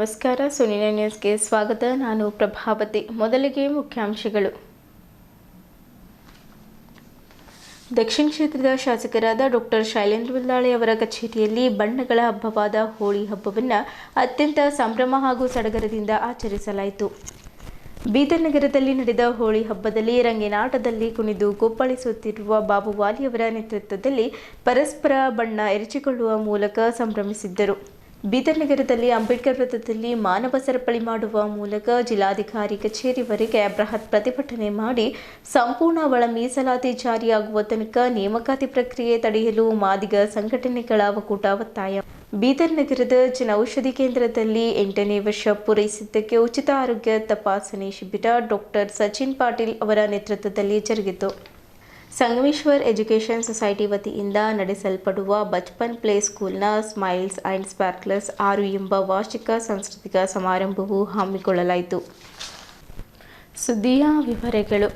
ನಮಸ್ಕಾರ. ಸುನಿನ ನ್ಯೂಸ್ಗೆ ಸ್ವಾಗತ. ನಾನು ಪ್ರಭಾವತಿ. ಮೊದಲಿಗೆ ಮುಖ್ಯಾಂಶಗಳು. ದಕ್ಷಿಣ ಕ್ಷೇತ್ರದ ಶಾಸಕರಾದ ಡಾಕ್ಟರ್ ಶೈಲೇಂದ್ರ ಬೆಲ್ದಾಳೆ ಅವರ ಕಚೇರಿಯಲ್ಲಿ ಬಣ್ಣಗಳ ಹಬ್ಬವಾದ ಹೋಳಿ ಹಬ್ಬವನ್ನು ಅತ್ಯಂತ ಸಂಭ್ರಮ ಹಾಗೂ ಸಡಗರದಿಂದ ಆಚರಿಸಲಾಯಿತು. ಬೀದರ್ ನಗರದಲ್ಲಿ ನಡೆದ ಹೋಳಿ ಹಬ್ಬದಲ್ಲಿ ರಂಗಿನಾಟದಲ್ಲಿ ಕುಣಿದು ಕುಪ್ಪಳಿಸುತ್ತಿರುವ ಬಾಬು ವಾಲಿಯವರ ನೇತೃತ್ವದಲ್ಲಿ ಪರಸ್ಪರ ಬಣ್ಣ ಎರಚಿಕೊಳ್ಳುವ ಮೂಲಕ ಸಂಭ್ರಮಿಸಿದ್ದರು. ಬೀದರ್ ನಗರದಲ್ಲಿ ಅಂಬೇಡ್ಕರ್ ವೃತ್ತದಲ್ಲಿ ಮಾನವ ಸರಪಳಿ ಮಾಡುವ ಮೂಲಕ ಜಿಲ್ಲಾಧಿಕಾರಿ ಕಚೇರಿವರೆಗೆ ಬೃಹತ್ ಪ್ರತಿಭಟನೆ ಮಾಡಿ ಸಂಪೂರ್ಣ ಒಳ ಮೀಸಲಾತಿ ಜಾರಿಯಾಗುವ ತನಕ ನೇಮಕಾತಿ ಪ್ರಕ್ರಿಯೆ ತಡೆಯಲು ಮಾದಿಗ ಸಂಘಟನೆಗಳ ಒಕ್ಕೂಟ ಒತ್ತಾಯ. ಬೀದರ್ ನಗರದ ಜನೌಷಧಿ ಕೇಂದ್ರದಲ್ಲಿ 8ನೇ ವರ್ಷ ಪೂರೈಸಿದ್ದಕ್ಕೆ ಉಚಿತ ಆರೋಗ್ಯ ತಪಾಸಣೆ ಶಿಬಿರ ಡಾಕ್ಟರ್ ಸಚಿನ್ ಪಾಟೀಲ್ ಅವರ ನೇತೃತ್ವದಲ್ಲಿ ಜರುಗಿತು. ಸಂಗಮೇಶ್ವರ್ ಎಜುಕೇಷನ್ ಸೊಸೈಟಿ ವತಿಯಿಂದ ನಡೆಸಲ್ಪಡುವ ಬಚ್ಪನ್ ಪ್ಲೇ ಸ್ಕೂಲ್ನ ಸ್ಮೈಲ್ಸ್ ಆ್ಯಂಡ್ ಸ್ಪಾರ್ಕ್ಲರ್ಸ್ 6 ಎಂಬ ವಾರ್ಷಿಕ ಸಾಂಸ್ಕೃತಿಕ ಸಮಾರಂಭವು ಹಮ್ಮಿಕೊಳ್ಳಲಾಯಿತು. ಸುದ್ದಿಯ ವಿವರಗಳು.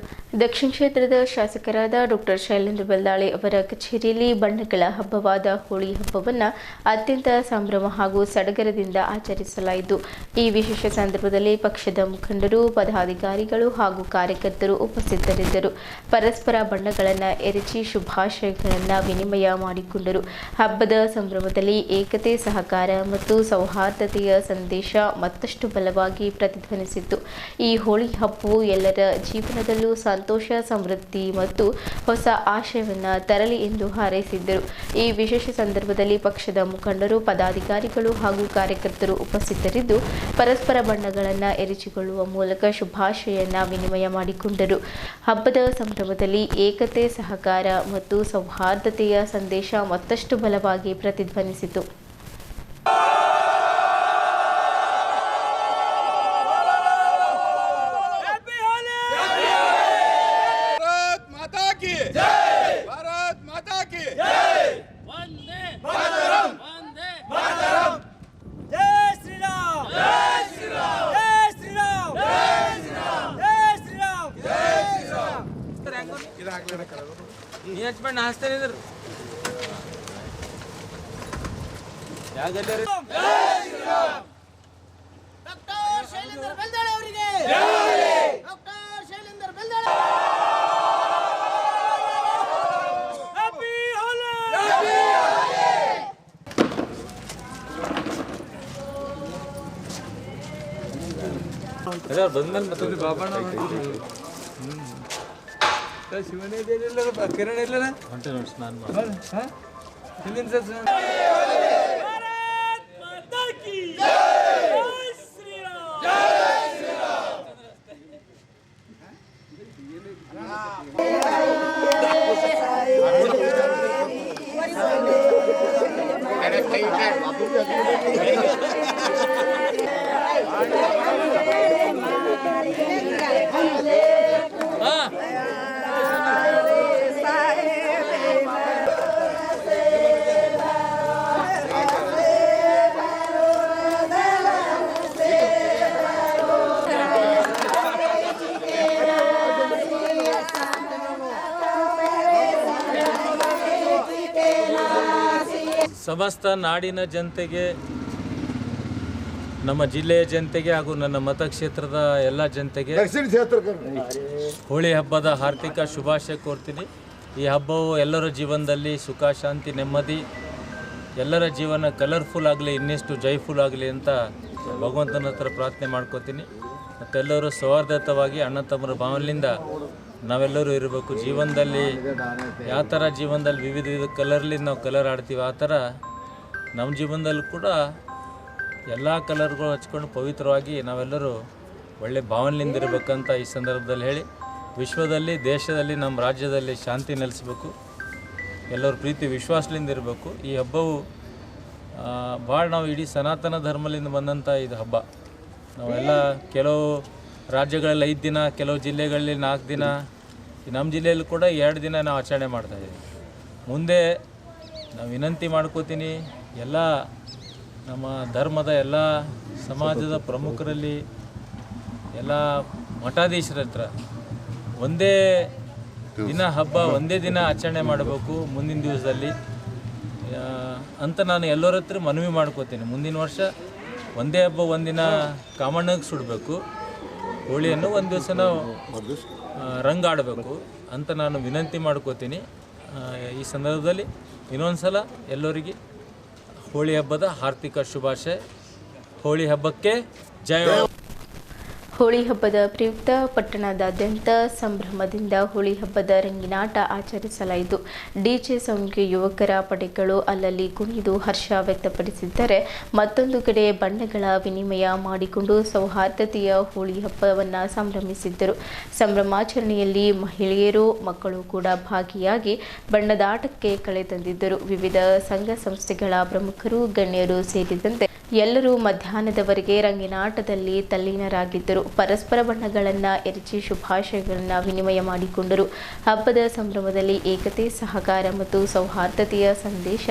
ದಕ್ಷಿಣ ಕ್ಷೇತ್ರದ ಶಾಸಕರಾದ ಡಾಕ್ಟರ್ ಶೈಲೇಂದ್ರ ಬೆಲ್ದಾಳೆ ಅವರ ಕಚೇರಿಯಲ್ಲಿ ಬಣ್ಣಗಳ ಹಬ್ಬವಾದ ಹೋಳಿ ಹಬ್ಬವನ್ನು ಅತ್ಯಂತ ಸಂಭ್ರಮ ಹಾಗೂ ಸಡಗರದಿಂದ ಆಚರಿಸಲಾಯಿತು. ಈ ವಿಶೇಷ ಸಂದರ್ಭದಲ್ಲಿ ಪಕ್ಷದ ಮುಖಂಡರು, ಪದಾಧಿಕಾರಿಗಳು ಹಾಗೂ ಕಾರ್ಯಕರ್ತರು ಉಪಸ್ಥಿತರಿದ್ದರು. ಪರಸ್ಪರ ಬಣ್ಣಗಳನ್ನು ಎರಚಿ ಶುಭಾಶಯಗಳನ್ನು ವಿನಿಮಯ ಮಾಡಿಕೊಂಡರು. ಹಬ್ಬದ ಸಂಭ್ರಮದಲ್ಲಿ ಏಕತೆ, ಸಹಕಾರ ಮತ್ತು ಸೌಹಾರ್ದತೆಯ ಸಂದೇಶ ಮತ್ತಷ್ಟು ಬಲವಾಗಿ ಪ್ರತಿಧ್ವನಿಸಿತು. ಈ ಹೋಳಿ ಹಬ್ಬವು ಎಲ್ಲರ ಜೀವನದಲ್ಲೂ ಸಂತೋಷ, ಸಮೃದ್ಧಿ ಮತ್ತು ಹೊಸ ಆಶಯವನ್ನು ತರಲಿ ಎಂದು ಹಾರೈಸಿದ್ದರು. ಈ ವಿಶೇಷ ಸಂದರ್ಭದಲ್ಲಿ ಪಕ್ಷದ ಮುಖಂಡರು, ಪದಾಧಿಕಾರಿಗಳು ಹಾಗೂ ಕಾರ್ಯಕರ್ತರು ಉಪಸ್ಥಿತರಿದ್ದು ಪರಸ್ಪರ ಬಣ್ಣಗಳನ್ನು ಎರಚಿಕೊಳ್ಳುವ ಮೂಲಕ ಶುಭಾಶಯವನ್ನು ವಿನಿಮಯ ಮಾಡಿಕೊಂಡರು. ಹಬ್ಬದ ಸಂಭ್ರಮದಲ್ಲಿ ಏಕತೆ, ಸಹಕಾರ ಮತ್ತು ಸೌಹಾರ್ದತೆಯ ಸಂದೇಶ ಮತ್ತಷ್ಟು ಬಲವಾಗಿ ಪ್ರತಿಧ್ವನಿಸಿತು. ಬಂದ್ಮೇಲೆ ಮತ್ತೊಂದು ಬಾಬಣ್ಣ ಶಿವನೇ ಕಿರಣ ಇಲ್ಲ ಹೊಂಟೆ ನೋಡಿ ಸ್ನಾನ ಮಾಡಿ ಸಮಸ್ತ ನಾಡಿನ ಜನತೆಗೆ, ನಮ್ಮ ಜಿಲ್ಲೆಯ ಜನತೆಗೆ ಹಾಗೂ ನನ್ನ ಮತಕ್ಷೇತ್ರದ ಎಲ್ಲ ಜನತೆಗೆ ಹೋಳಿ ಹಬ್ಬದ ಹಾರ್ದಿಕ ಶುಭಾಶಯ ಕೋರ್ತೀನಿ. ಈ ಹಬ್ಬವು ಎಲ್ಲರ ಜೀವನದಲ್ಲಿ ಸುಖ, ಶಾಂತಿ, ನೆಮ್ಮದಿ, ಎಲ್ಲರ ಜೀವನ ಕಲರ್ಫುಲ್ ಆಗಲಿ, ಇನ್ನಷ್ಟು ಜೈಫುಲ್ ಆಗಲಿ ಅಂತ ಭಗವಂತನ ಹತ್ರ ಪ್ರಾರ್ಥನೆ ಮಾಡ್ಕೋತೀನಿ. ಮತ್ತೆಲ್ಲರೂ ಸೌಹಾರ್ದಯುತವಾಗಿ ಅಣ್ಣ ತಮ್ಮರ ಭಾವನೆಯಿಂದ ನಾವೆಲ್ಲರೂ ಇರಬೇಕು. ಜೀವನದಲ್ಲಿ ಯಾವ ಥರ ಜೀವನದಲ್ಲಿ ವಿವಿಧ ಕಲರ್ಲಿಂದ ನಾವು ಕಲರ್ ಆಡ್ತೀವಿ, ಆ ಥರ ನಮ್ಮ ಜೀವನದಲ್ಲೂ ಕೂಡ ಎಲ್ಲ ಕಲರ್ಗಳು ಹಚ್ಕೊಂಡು ಪವಿತ್ರವಾಗಿ ನಾವೆಲ್ಲರೂ ಒಳ್ಳೆ ಭಾವನೆಯಿಂದ ಇರಬೇಕಂತ ಈ ಸಂದರ್ಭದಲ್ಲಿ ಹೇಳಿ, ವಿಶ್ವದಲ್ಲಿ, ದೇಶದಲ್ಲಿ, ನಮ್ಮ ರಾಜ್ಯದಲ್ಲಿ ಶಾಂತಿ ನೆಲೆಸಬೇಕು, ಎಲ್ಲರೂ ಪ್ರೀತಿ ವಿಶ್ವಾಸದಿಂದ ಇರಬೇಕು. ಈ ಹಬ್ಬವು ಭಾಳ ನಾವು ಇಡೀ ಸನಾತನ ಧರ್ಮದಿಂದ ಬಂದಂಥ ಇದು ಹಬ್ಬ. ನಾವೆಲ್ಲ ಕೆಲವು ರಾಜ್ಯಗಳಲ್ಲಿ 5 ದಿನ, ಕೆಲವು ಜಿಲ್ಲೆಗಳಲ್ಲಿ 4 ದಿನ, ನಮ್ಮ ಜಿಲ್ಲೆಯಲ್ಲಿ ಕೂಡ 2 ದಿನ ನಾವು ಆಚರಣೆ ಮಾಡ್ತಾಯಿದ್ದೀವಿ. ಮುಂದೆ ನಾವು ವಿನಂತಿ ಮಾಡ್ಕೋತೀನಿ, ಎಲ್ಲ ನಮ್ಮ ಧರ್ಮದ ಎಲ್ಲ ಸಮಾಜದ ಪ್ರಮುಖರಲ್ಲಿ, ಎಲ್ಲ ಮಠಾಧೀಶರ ಹತ್ರ ಒಂದೇ ದಿನ ಹಬ್ಬ, ಒಂದೇ ದಿನ ಆಚರಣೆ ಮಾಡಬೇಕು ಮುಂದಿನ ದಿವಸದಲ್ಲಿ ಅಂತ ನಾನು ಎಲ್ಲರ ಹತ್ರ ಮನವಿ ಮಾಡ್ಕೋತೀನಿ. ಮುಂದಿನ ವರ್ಷ ಒಂದೇ ಹಬ್ಬ ಒಂದಿನ ಕಾಮಣ್ಣಗೆ ಸುಡಬೇಕು, ಹೋಳಿಯನ್ನು ಒಂದು ದಿವಸ ನಾವು ರಂಗಾಡಬೇಕು ಅಂತ ನಾನು ವಿನಂತಿ ಮಾಡ್ಕೋತೀನಿ. ಈ ಸಂದರ್ಭದಲ್ಲಿ ಇನ್ನೊಂದು ಸಲ ಎಲ್ಲರಿಗೆ ಹೋಳಿ ಹಬ್ಬದ ಹಾರ್ದಿಕ ಶುಭಾಶಯ. ಹೋಳಿ ಹಬ್ಬಕ್ಕೆ ಜಯ. ಹೋಳಿ ಹಬ್ಬದ ಪ್ರಯುಕ್ತ ಪಟ್ಟಣದಾದ್ಯಂತ ಸಂಭ್ರಮದಿಂದ ಹೋಳಿ ಹಬ್ಬದ ರಂಗಿನಾಟ ಆಚರಿಸಲಾಯಿತು. ಡಿಜೆ ಸೌಂಡ್ಗೆ ಯುವಕರ ಪಡೆಗಳು ಅಲ್ಲಲ್ಲಿ ಕುಣಿದು ಹರ್ಷ ವ್ಯಕ್ತಪಡಿಸಿದ್ದರೆ, ಮತ್ತೊಂದು ಕಡೆ ಬಣ್ಣಗಳ ವಿನಿಮಯ ಮಾಡಿಕೊಂಡು ಸೌಹಾರ್ದತೆಯ ಹೋಳಿ ಹಬ್ಬವನ್ನು ಸಂಭ್ರಮಿಸಿದ್ದರು. ಸಂಭ್ರಮಾಚರಣೆಯಲ್ಲಿ ಮಹಿಳೆಯರು, ಮಕ್ಕಳು ಕೂಡ ಭಾಗಿಯಾಗಿ ಬಣ್ಣದಾಟಕ್ಕೆ ಕಳೆ ತಂದಿದ್ದರು. ವಿವಿಧ ಸಂಘ ಸಂಸ್ಥೆಗಳ ಪ್ರಮುಖರು, ಗಣ್ಯರು ಸೇರಿದಂತೆ ಎಲ್ಲರೂ ಮಧ್ಯಾಹ್ನದವರೆಗೆ ರಂಗಿನಾಟದಲ್ಲಿ ತಲ್ಲೀನರಾಗಿದ್ದರು. ಪರಸ್ಪರ ಬಣ್ಣಗಳನ್ನು ಎರಚಿ ಶುಭಾಶಯಗಳನ್ನು ವಿನಿಮಯ ಮಾಡಿಕೊಂಡರು. ಹಬ್ಬದ ಸಂಭ್ರಮದಲ್ಲಿ ಏಕತೆ, ಸಹಕಾರ ಮತ್ತು ಸೌಹಾರ್ದತೆಯ ಸಂದೇಶ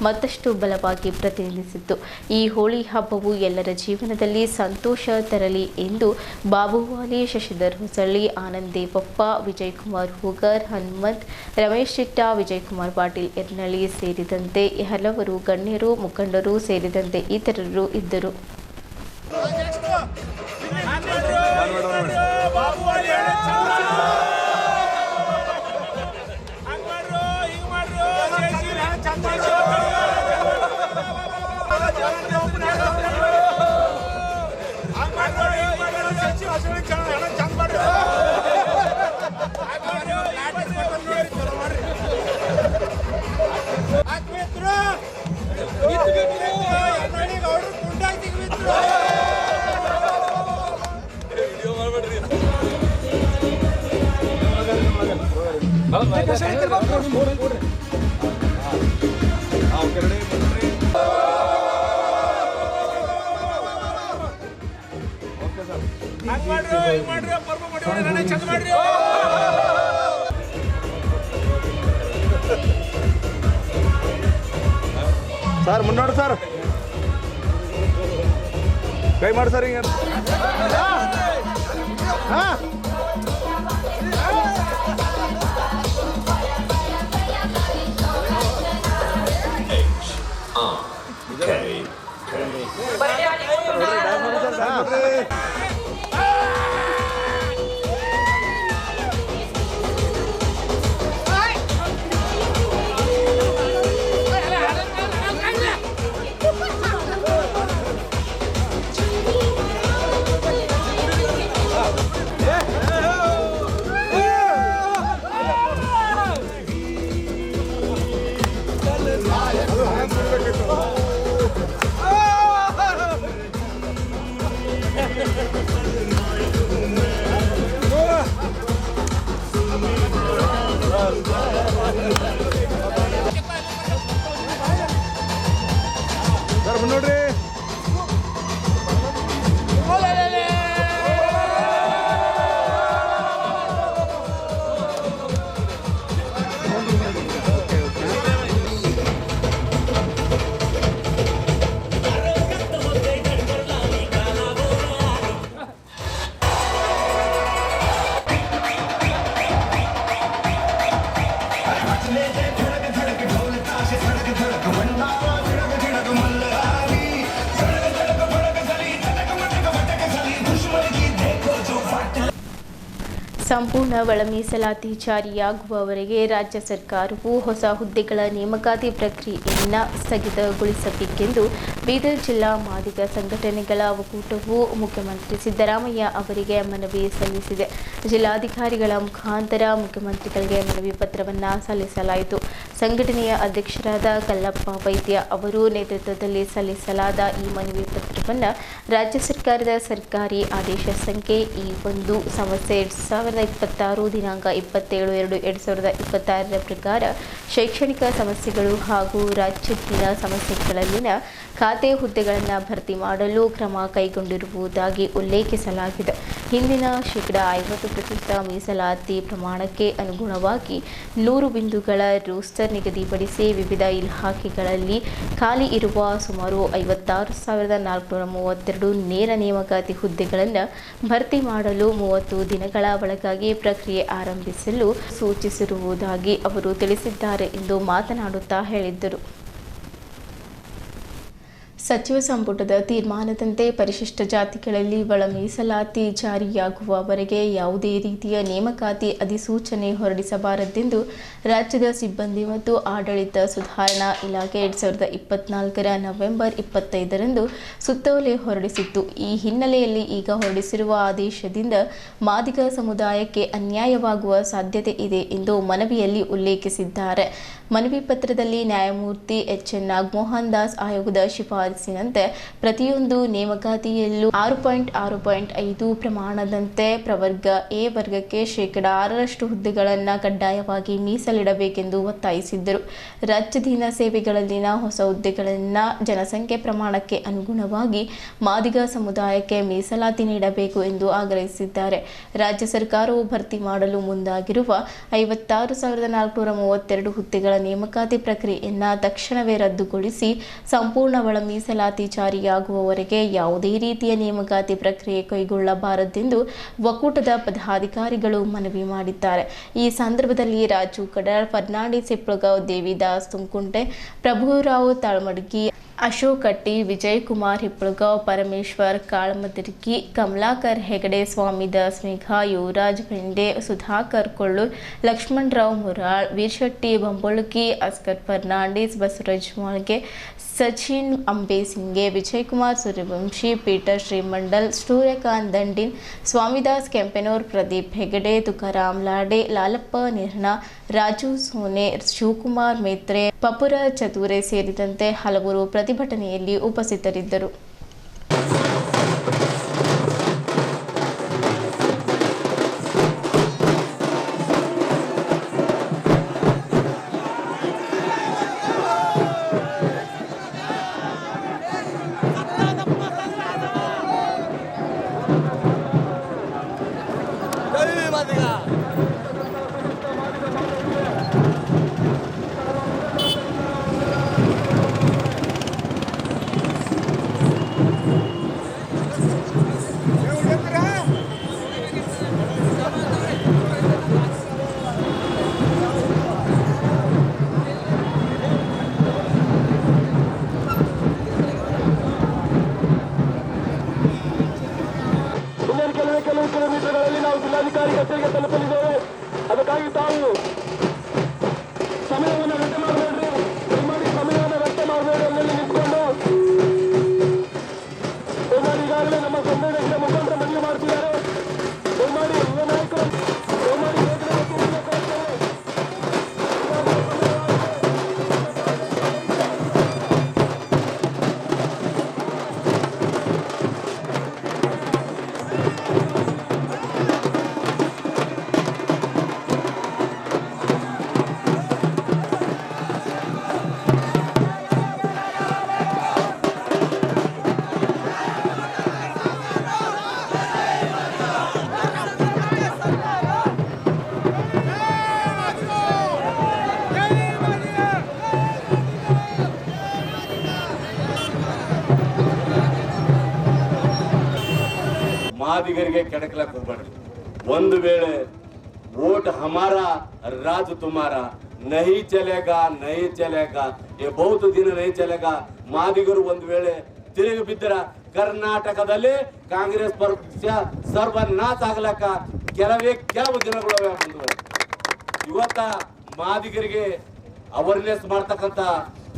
ಮತ್ತಷ್ಟು ಬಲವಾಗಿ ಪ್ರತಿನಿಧಿಸಿತ್ತು. ಈ ಹೋಳಿ ಹಬ್ಬವು ಎಲ್ಲರ ಜೀವನದಲ್ಲಿ ಸಂತೋಷ ತರಲಿ ಎಂದು ಬಾಬುವಾಲಿ, ಶಶಿಧರ್ ಹೊಸಳ್ಳಿ, ಆನಂದ್ ದೇವಪ್ಪ, ವಿಜಯಕುಮಾರ್ ಹೂಗಾರ್, ಹನುಮಂತ್, ರಮೇಶ್ ಚಿಟ್ಟ, ವಿಜಯಕುಮಾರ್ ಪಾಟೀಲ್ ಯರ್ನಳ್ಳಿ ಸೇರಿದಂತೆ ಹಲವರು ಗಣ್ಯರು, ಮುಖಂಡರು ಸೇರಿದಂತೆ ಇತರರು ಇದ್ದರು. ಸರ್ ಮುನ್ನೋಡು ಸರ್, ಕೈ ಮಾಡಿ ಸರ್ ಹಿಂಗೆ. ಸರ್ ಮುನ್ನೋಡ್ರಿ. ಸಂಪೂರ್ಣ ಒಳ ಮೀಸಲಾತಿ ಜಾರಿಯಾಗುವವರೆಗೆ ರಾಜ್ಯ ಸರ್ಕಾರವು ಹೊಸ ಹುದ್ದೆಗಳ ನೇಮಕಾತಿ ಪ್ರಕ್ರಿಯೆಯನ್ನು ಸ್ಥಗಿತಗೊಳಿಸಬೇಕೆಂದು ಬೀದರ್ ಜಿಲ್ಲಾ ಮಾದಿಗ ಸಂಘಟನೆಗಳ ಒಕ್ಕೂಟವು ಮುಖ್ಯಮಂತ್ರಿ ಸಿದ್ದರಾಮಯ್ಯ ಅವರಿಗೆ ಮನವಿ ಸಲ್ಲಿಸಿದೆ. ಜಿಲ್ಲಾಧಿಕಾರಿಗಳ ಮುಖಾಂತರ ಮುಖ್ಯಮಂತ್ರಿಗಳಿಗೆ ಮನವಿ ಪತ್ರವನ್ನು ಸಲ್ಲಿಸಲಾಯಿತು. ಸಂಘಟನೆಯ ಅಧ್ಯಕ್ಷರಾದ ಕಲ್ಲಪ್ಪ ವೈದ್ಯ ಅವರು ನೇತೃತ್ವದಲ್ಲಿ ಸಲ್ಲಿಸಲಾದ ಈ ಮನವಿ ಪತ್ರವನ್ನು ರಾಜ್ಯ ಸರ್ಕಾರದ ಸರ್ಕಾರಿ ಆದೇಶ ಸಂಖ್ಯೆ E1 ಸಮಸ್ಯೆ 2026 ದಿನಾಂಕ 27/2/2026 ಪ್ರಕಾರ ಶೈಕ್ಷಣಿಕ ಸಮಸ್ಯೆಗಳು ಹಾಗೂ ರಾಜ್ಯದಲ್ಲಿನ ಸಮಸ್ಯೆಗಳಲ್ಲಿನ ಖಾತೆ ಹುದ್ದೆಗಳನ್ನು ಭರ್ತಿ ಮಾಡಲು ಕ್ರಮ ಕೈಗೊಂಡಿರುವುದಾಗಿ ಉಲ್ಲೇಖಿಸಲಾಗಿದೆ. ಹಿಂದಿನ 50% ಮೀಸಲಾತಿ ಪ್ರಮಾಣಕ್ಕೆ ಅನುಗುಣವಾಗಿ 100 ಬಿಂದುಗಳ ರೋಸ್ಟರ್ ನಿಗದಿಪಡಿಸಿ ವಿವಿಧ ಇಲಾಖೆಗಳಲ್ಲಿ ಖಾಲಿ ಇರುವ ಸುಮಾರು 56,432 ನೇರ ನೇಮಕಾತಿ ಹುದ್ದೆಗಳನ್ನು ಭರ್ತಿ ಮಾಡಲು 30 ದಿನಗಳ ಒಳಗಾಗಿ ಪ್ರಕ್ರಿಯೆ ಆರಂಭಿಸಲು ಸೂಚಿಸಿರುವುದಾಗಿ ಅವರು ತಿಳಿಸಿದ್ದಾರೆ ಎಂದು ಮಾತನಾಡುತ್ತಾ ಹೇಳಿದ್ದರು. ಸಚಿವ ಸಂಪುಟದ ತೀರ್ಮಾನದಂತೆ ಪರಿಶಿಷ್ಟ ಜಾತಿಗಳಲ್ಲಿ ಒಳ ಮೀಸಲಾತಿ ಜಾರಿಯಾಗುವವರೆಗೆ ಯಾವುದೇ ರೀತಿಯ ನೇಮಕಾತಿ ಅಧಿಸೂಚನೆ ಹೊರಡಿಸಬಾರದೆಂದು ರಾಜ್ಯದ ಸಿಬ್ಬಂದಿ ಮತ್ತು ಆಡಳಿತ ಸುಧಾರಣಾ ಇಲಾಖೆ 2024 ನವೆಂಬರ್ 25ರಂದು ಸುತ್ತೋಲೆ ಹೊರಡಿಸಿತ್ತು. ಈ ಹಿನ್ನೆಲೆಯಲ್ಲಿ ಈಗ ಹೊರಡಿಸಿರುವ ಆದೇಶದಿಂದ ಮಾದಿಗ ಸಮುದಾಯಕ್ಕೆ ಅನ್ಯಾಯವಾಗುವ ಸಾಧ್ಯತೆ ಇದೆ ಎಂದು ಮನವಿಯಲ್ಲಿ ಉಲ್ಲೇಖಿಸಿದ್ದಾರೆ. ಮನವಿ ಪತ್ರದಲ್ಲಿ ನ್ಯಾಯಮೂರ್ತಿ ಎಚ್.ಎನ್. ನಾಗಮೋಹನ್ ದಾಸ್ ಆಯೋಗದ ಶಿಫಾರಸಿನಂತೆ ಪ್ರತಿಯೊಂದು ನೇಮಕಾತಿಯಲ್ಲೂ 6.5 ಪ್ರಮಾಣದಂತೆ ಪ್ರವರ್ಗ ಎ ವರ್ಗಕ್ಕೆ 6% ಹುದ್ದೆಗಳನ್ನು ಕಡ್ಡಾಯವಾಗಿ ಮೀಸಲಿಡಬೇಕೆಂದು ಒತ್ತಾಯಿಸಿದ್ದರು. ರಾಜ್ಯಾಧೀನ ಸೇವೆಗಳಲ್ಲಿನ ಹೊಸ ಹುದ್ದೆಗಳನ್ನು ಜನಸಂಖ್ಯೆ ಪ್ರಮಾಣಕ್ಕೆ ಅನುಗುಣವಾಗಿ ಮಾದಿಗ ಸಮುದಾಯಕ್ಕೆ ಮೀಸಲಾತಿ ನೀಡಬೇಕು ಎಂದು ಆಗ್ರಹಿಸಿದ್ದಾರೆ. ರಾಜ್ಯ ಸರ್ಕಾರವು ಭರ್ತಿ ಮಾಡಲು ಮುಂದಾಗಿರುವ 56,432 ಹುದ್ದೆಗಳ ನೇಮಕಾತಿ ಪ್ರಕ್ರಿಯೆಯನ್ನು ತಕ್ಷಣವೇ ರದ್ದುಗೊಳಿಸಿ ಸಂಪೂರ್ಣ ಒಳ ಮೀಸಲಾತಿ ಜಾರಿಯಾಗುವವರೆಗೆ ಯಾವುದೇ ರೀತಿಯ ನೇಮಕಾತಿ ಪ್ರಕ್ರಿಯೆ ಕೈಗೊಳ್ಳಬಾರದೆಂದು ಒಕ್ಕೂಟದ ಪದಾಧಿಕಾರಿಗಳು ಮನವಿ ಮಾಡಿದ್ದಾರೆ. ಈ ಸಂದರ್ಭದಲ್ಲಿ ರಾಜು ಕಡಾಳ್, ಫರ್ನಾಂಡಿಸ್ ಹಿಪ್ಪಳಗಾವ್, ದೇವಿದಾಸ್ ತುಮಕುಂಟೆ, ಪ್ರಭುರಾವ್ ತಾಳ್ಮಡ್ಗಿ, ಅಶೋಕ್ ಕಟ್ಟಿ, ವಿಜಯಕುಮಾರ್ ಹಿಪ್ಪಳಗಾವ್, ಪರಮೇಶ್ವರ್ ಕಾಳಮದರ್ಗಿ, ಕಮಲಾಕರ್ ಹೆಗಡೆ, ಸ್ವಾಮಿದಾಸ್ ಮೇಘ, ಯುವರಾಜ್ ಬೆಂಡೆ, ಸುಧಾಕರ್ ಕೊಳ್ಳೂರ್, ಲಕ್ಷ್ಮಣರಾವ್ ಮುರಾಳ್, ವೀರಶೆಟ್ಟಿ ಬಂಬೊಳಗಿ, ಅಸ್ಕರ್ ಫರ್ನಾಂಡಿಸ್, ಬಸವರಾಜ್ ಮಾಳ್ಗೆ, ಸಚಿನ್ ಅಂಬೇಸಿಂಗೆ, ವಿಜಯಕುಮಾರ್ ಸೂರ್ಯವಂಶಿ, ಪೀಟರ್ ಶ್ರೀಮಂಡಲ್, ಸೂರ್ಯಕಾಂತ್ ದಂಡಿನ್, ಸ್ವಾಮಿದಾಸ್ ಕೆಂಪೆನೂರ್, ಪ್ರದೀಪ್ ಹೆಗಡೆ, ತುಕಾರಾಮ್ ಲಾಡೆ, ಲಾಲಪ್ಪ ನಿರ್ಣ, ರಾಜು ಸೋನೆ, ಶಿವಕುಮಾರ್ ಮೇತ್ರೆ, ಪಪುರ ಚತುರೆ ಸೇರಿದಂತೆ ಹಲವರು ಪ್ರತಿಭಟನೆಯಲ್ಲಿ ಉಪಸ್ಥಿತರಿದ್ದರು. ಕಿಲೋಮೀಟರ್ಗಳಲ್ಲಿ ನಾವು ಜಿಲ್ಲಾಧಿಕಾರಿ ಕಚೇರಿಗೆ ತಲುಪಲಿದ್ದೇವೆ. ಅದಕ್ಕಾಗಿ ತಾವು ಸಮಯವನ್ನು ವ್ಯರ್ಥ ಮಾಡಬೇಡ್ರಿ, ದಯಮಾಡಿ ಸಮಯವನ್ನು ವ್ಯರ್ಥ ಮಾಡಬೇಡಿ. ಅಲ್ಲಿ ನಿಂತ್ಕೊಂಡು ದಯಮಾಡಿ ಈಗಾಗಲೇ ನಮ್ಮ ಸಂಘಟನೆಗಳ ಮುಖಂಡರ ಮನವಿ ಮಾಡ್ತಿದ್ದಾರೆ. ದಯಮಾಡಿ ಯುವ ನಾಯಕರು ದಯಮಾಡಿ ಮಾದಿಗರಿಗೆ ಕೆಡಕಲಕ್ಕೆ ಹೋಗ್ಬೇಡ್ರಿ. ಒಂದು ವೇಳೆ वोट हमारा राज तुम्हारा नहीं चलेगा ये बहुत दिन नहीं चलेगा. ಮಾದಿಗರು ಒಂದು ವೇಳೆ ತಿರುಗಿ ಬಿದ್ದರ ಕರ್ನಾಟಕದಲ್ಲಿ ಕಾಂಗ್ರೆಸ್ ಪಕ್ಷ ಸರ್ವನಾಶ ಆಗ್ಲಕ್ಕ ಕೆಲವು ದಿನಗಳು ಬಂದವು. ಇವತ್ತ ಮಾದಿಗರಿಗೆ ಅವೇರ್ನೆಸ್ ಮಾಡ್ತಕ್ಕಂತ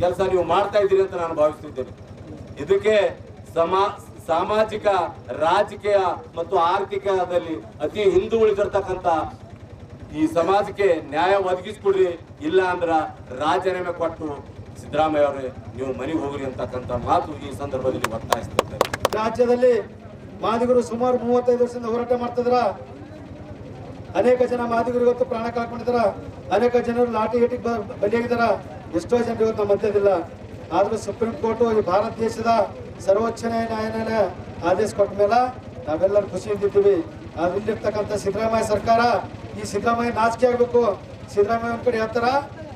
ಕೆಲಸ ನೀವು ಮಾಡ್ತಾ ಇದ್ದೀರಿ ಅಂತ ನಾನು ಭಾವಿಸ್ತಿದ್ದೇನೆ. ಇದಕ್ಕೆ ಸಾಮಾಜಿಕ, ರಾಜಕೀಯ ಮತ್ತು ಆರ್ಥಿಕದಲ್ಲಿ ಅತಿ ಹಿಂದುಳಿದಿರ್ತಕ್ಕಂಥ ಈ ಸಮಾಜಕ್ಕೆ ನ್ಯಾಯ ಒದಗಿಸ್ಕೊಡ್ರಿ, ಇಲ್ಲ ಅಂದ್ರ ರಾಜೀನಾಮೆ ಕೊಟ್ಟು ಸಿದ್ದರಾಮಯ್ಯ ಅವರೇ ನೀವು ಮನೆಗೆ ಹೋಗ್ರಿ ಅಂತಕ್ಕಂಥ ಮಾತು ಈ ಸಂದರ್ಭದಲ್ಲಿ ಒತ್ತಾಯಿಸ್ತಿದ್ದಾರೆ. ರಾಜ್ಯದಲ್ಲಿ ಮಾದಿಗರು ಸುಮಾರು 35 ವರ್ಷದಿಂದ ಹೋರಾಟ ಮಾಡ್ತಿದ್ರ. ಅನೇಕ ಜನ ಮಾದಿಗರು ಇವತ್ತು ಪ್ರಾಣ ಕಳ್ಕೊಂಡಿದಾರ. ಅನೇಕ ಜನರು ಲಾಠಿ ಏಟಿಗೆ ಬಲಿಯಾಗಿದಾರ. ಎಷ್ಟೋ ಜನರು ಇವತ್ತು ನಮ್ಮ ಮಧ್ಯದಿಲ್ಲ. ಆದ್ರೂ ಸುಪ್ರೀಂ ಕೋರ್ಟ್ ಈ ಭಾರತ ದೇಶದ ಸರ್ವೋಚ್ಚ ನ್ಯಾಯಾಲಯ ಆದೇಶ ಕೊಟ್ಟ ಮೇಲೆ ನಾವೆಲ್ಲರೂ ಖುಷಿಯಿಂದಿದ್ದೀವಿ. ಆದ್ರೆ ಇಲ್ಲಿರ್ತಕ್ಕಂಥ ಸಿದ್ದರಾಮಯ್ಯ ಸರ್ಕಾರ, ಈ ಸಿದ್ದರಾಮಯ್ಯ ನಾಚಿಕೆ ಆಗ್ಬೇಕು. ಸಿದ್ದರಾಮಯ್ಯ ಒಂದ್ ಕಡೆ ಹೇಳ್ತಾರ,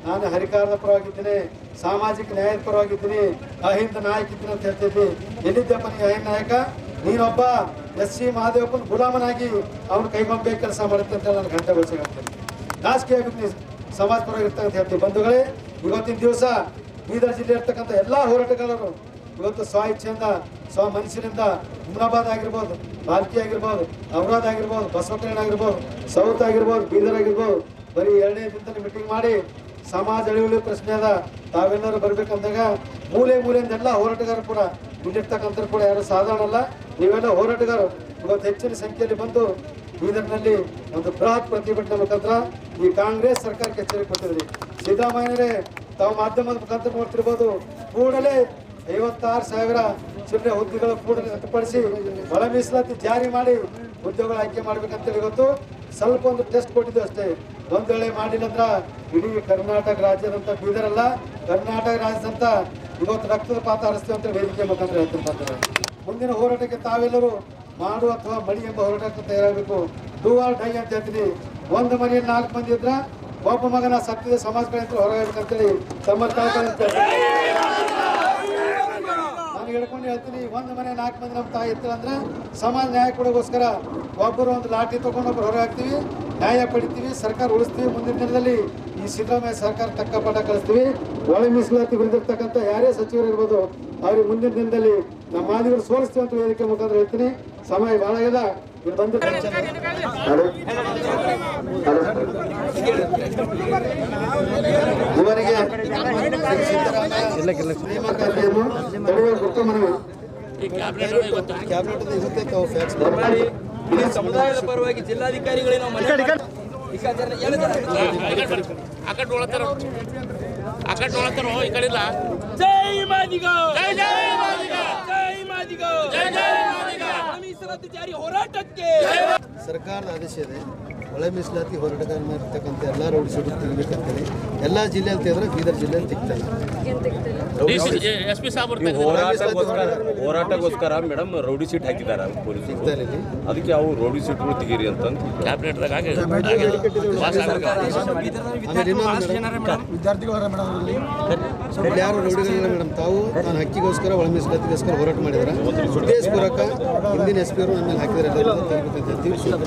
ನಾನು ಹರಿಕಾರದ ಪರವಾಗಿದ್ದೀನಿ, ಸಾಮಾಜಿಕ ನ್ಯಾಯದ ಪರವಾಗಿದ್ದೀನಿ, ಅಹಿಂದ ನಾಯಕ ಇದ್ದೀನಿ ಅಂತ ಹೇಳ್ತಿದ್ವಿ. ಎಲ್ಲಿದ್ದಪ್ಪ ನೀವು ಅಹಿಂದ ನಾಯಕ? ನೀನೊಬ್ಬ ಎಸ್.ಸಿ. ಮಹಾದೇವಪ್ಪನ ಗುಲಾಮನಾಗಿ ಅವ್ನು ಕೈಗೊಂಬೆ ಕೆಲಸ ಮಾಡುತ್ತೆ ಅಂತ ನಾನು ಗಂಟೆ ಗೊಳಿಸಿ ಹೇಳ್ತೇನೆ. ನಾಚಿಕೆ ಆಗುತ್ತೆ, ನೀವು ಸಮಾಜ ಪರವಾಗಿರ್ತಕ್ಕಂತ ಹೇಳ್ತೀವಿ. ಬಂಧುಗಳೇ, ಇವತ್ತಿನ ದಿವಸ ಬೀದರ್ ಜಿಲ್ಲೆ ಇರ್ತಕ್ಕಂಥ ಎಲ್ಲ ಹೋರಾಟಗಾರರು ಇವತ್ತು ಸ್ವ ಇಚ್ಛೆಯಿಂದ ಸ್ವ ಮನಸ್ಸಿನಿಂದ ಹುಮ್ನಾಬಾದ್ ಆಗಿರ್ಬೋದು, ಬಾಲ್ಕಿ ಆಗಿರ್ಬೋದು, ಔರಾದ್ ಆಗಿರ್ಬೋದು, ಬಸವಕಲ್ಯಾಣ ಆಗಿರ್ಬೋದು, ಸೌತ್ ಆಗಿರ್ಬೋದು, ಬೀದರ್ ಆಗಿರ್ಬೋದು, ಬರೀ 2ನೇ ದಿನದಲ್ಲಿ ಮೀಟಿಂಗ್ ಮಾಡಿ ಸಮಾಜ ಅಳಿವಳಿ ಪ್ರಶ್ನೆ ಅದ, ತಾವೆಲ್ಲರೂ ಬರ್ಬೇಕಂದಾಗ ಮೂಲೆಯಿಂದ ಎಲ್ಲ ಹೋರಾಟಗಾರರು ಕೂಡ ಇಲ್ಲಿರ್ತಕ್ಕಂಥ ಕೂಡ ಯಾರು ಸಾಧಾರಣ ಅಲ್ಲ. ನೀವೆಲ್ಲ ಹೋರಾಟಗಾರರು ಇವತ್ತು ಹೆಚ್ಚಿನ ಸಂಖ್ಯೆಯಲ್ಲಿ ಬಂದು ಬೀದರ್ನಲ್ಲಿ ಒಂದು ಬೃಹತ್ ಪ್ರತಿಭಟನೆ ಮುಖಾಂತರ ಈ ಕಾಂಗ್ರೆಸ್ ಸರ್ಕಾರಕ್ಕೆ ಎಚ್ಚರಿಕೆ ಕೊಟ್ಟಿದ್ರಿ. ಸಿದ್ದರಾಮಯ್ಯರೇ ತಾವು ಮಾಧ್ಯಮದ ಮುಖಾಂತರ ನೋಡ್ತಿರ್ಬೋದು, ಕೂಡಲೇ 56,000 ಚಿಲ್ಲರೆ ಹುದ್ದೆಗಳ ಕೂಡಲೇ ರದ್ದುಪಡಿಸಿ ಒಳ ಮೀಸಲಾತಿ ಜಾರಿ ಮಾಡಿ ಹುದ್ದೆಗಳು ಆಯ್ಕೆ ಮಾಡ್ಬೇಕಂತೇಳಿ ಇವತ್ತು ಸ್ವಲ್ಪ ಒಂದು ಟೆಸ್ಟ್ ಕೊಟ್ಟಿದ್ದು ಅಷ್ಟೇ. ಒಂದ್ ವೇಳೆ ಮಾಡಿಲ್ಲ ಅಂದ್ರ ಇಡೀ ಕರ್ನಾಟಕ ರಾಜ್ಯದಂತ ಬೀದರ್ ಅಲ್ಲ, ಕರ್ನಾಟಕ ರಾಜ್ಯದಂತ ಇವತ್ತು ರಕ್ತದ ಪಾತ ಹರಿಸ್ತೀವಿ ಅಂತ ವೇದಿಕೆ ಮುಖಾಂತರ ಹೇಳ್ತಿರ್ತಾರೆ. ಮುಂದಿನ ಹೋರಾಟಕ್ಕೆ ತಾವೆಲ್ಲರೂ ಮಾಡು ಅಥವಾ ಮಡಿ ಎಂಬ ಹೋರಾಟಕ್ಕೆ ತಯಾರಾಗಬೇಕು. ಡೂ ಆರ್ ಡೈ ಅಂತ ಹೇಳ್ತೀನಿ. ಒಂದು ಮನೆಯಲ್ಲಿ 4 ಮಂದಿ ಇದ್ರ ಒಬ್ಬ ಮಗನ ಸತ್ಯದ ಸಮಾಜ ಕಡೆ ಹೊರಗಬೇಕಂತೇಳಿ ತಮ್ಮ ನಾನು ಹೇಳ್ಕೊಂಡು ಹೇಳ್ತೀನಿ. ಒಂದು ಮನೆ 4 ಮಂದಿ ನಮ್ಮ ತಾಯಿ ಇರ್ತಾರೆ ಅಂದ್ರೆ ಸಮಾಜ ನ್ಯಾಯ ಕೊಡೋಗೋಸ್ಕರ ಒಬ್ಬರು ಒಂದು ಲಾಠಿ ತಗೊಂಡು ಒಬ್ಬರು ಹೊರ ಹಾಕ್ತೀವಿ, ನ್ಯಾಯ ಪಡಿತೀವಿ, ಸರ್ಕಾರ ಉಳಿಸ್ತೀವಿ. ಮುಂದಿನ ದಿನದಲ್ಲಿ ಈ ಸಿದ್ದರಾಮಯ್ಯ ಸರ್ಕಾರ ತಕ್ಕ ಪಾಠ ಕಳಿಸ್ತೀವಿ. ಒಳ ಮೀಸಲಾತಿ ಬಂದಿರ್ತಕ್ಕಂಥ ಯಾರೇ ಸಚಿವರು ಇರ್ಬೋದು ಅವ್ರಿಗೆ ಮುಂದಿನ ದಿನದಲ್ಲಿ ನಮ್ಮ ಮಾದಿಗರು ಸೋಲಿಸ್ತೀವಿ ಅಂತ ವೇದಿಕೆ ಮುಖಾಂತರ ಹೇಳ್ತೀನಿ. ಸಮಯ ಬಹಳ ಇದೆ. ಇಲ್ಲಿ ಬಂದು ಇವರಿಗೆ ಸಮುದಾಯದ ಪರವಾಗಿ ಜಿಲ್ಲಾಧಿಕಾರಿಗಳೇ ನಾವು ಜೈ ಮಾದಿಗ, ಜೈ ಮಾದಿಗ, ಜೈ ಮಾದಿಗ, ಜೈ ಮಾದಿಗ, ಮೀಸಲಾತಿ ಜಾರಿ ಹೋರಾಟಕ್ಕೆ ಸರ್ಕಾರದ ಆದೇಶ ಇದೆ. ಒಳ ಮೀಸಲಾತಿ ಹೋರಾಟಗಾರ ಇರ್ತಕ್ಕಂಥ ಎಲ್ಲ ರೌಡಿ ಶೀಟ್ ತೆಗಿಬೇಕಂತೇಳಿ ಎಲ್ಲ ಜಿಲ್ಲೆಯಲ್ಲಿ ತೆಗೆದ್ರೆ ಬೀದರ್ ಜಿಲ್ಲೆಯಲ್ಲಿ ತಿಕ್ತಲ್ಲ. ಹೋರಾಟಗೋಸ್ಕರ ಮೇಡಮ್ ರೌಡಿ ಸೀಟ್ ಹಾಕಿದ್ದಾರೆ ಪೊಲೀಸರು, ಅದಕ್ಕೆ ಅವು ರೌಡಿ ಸೀಟ್ಗಳು ತೆಗೀರಿ ಅಂತಂದು ಕ್ಯಾಬಿನೆಟ್ದಾಗ ವಿದ್ಯಾರ್ಥಿಗಳು ಯಾರು ರೌಡಿಗಳಿಲ್ಲ ಮೇಡಮ್. ತಾವು ನಾನು ಹಕ್ಕಿಗೋಸ್ಕರ ಒಳ ಮೀಸಲಾತಿಗೋಸ್ಕರ ಹೋರಾಟ ಮಾಡಿದಾರೆ. ಉದ್ದೇಶಪೂರ್ವಕ ಹಿಂದಿನ SP ಅವರು ನಮ್ಮ ಮೇಲೆ ಹಾಕಿದ್ದಾರೆ.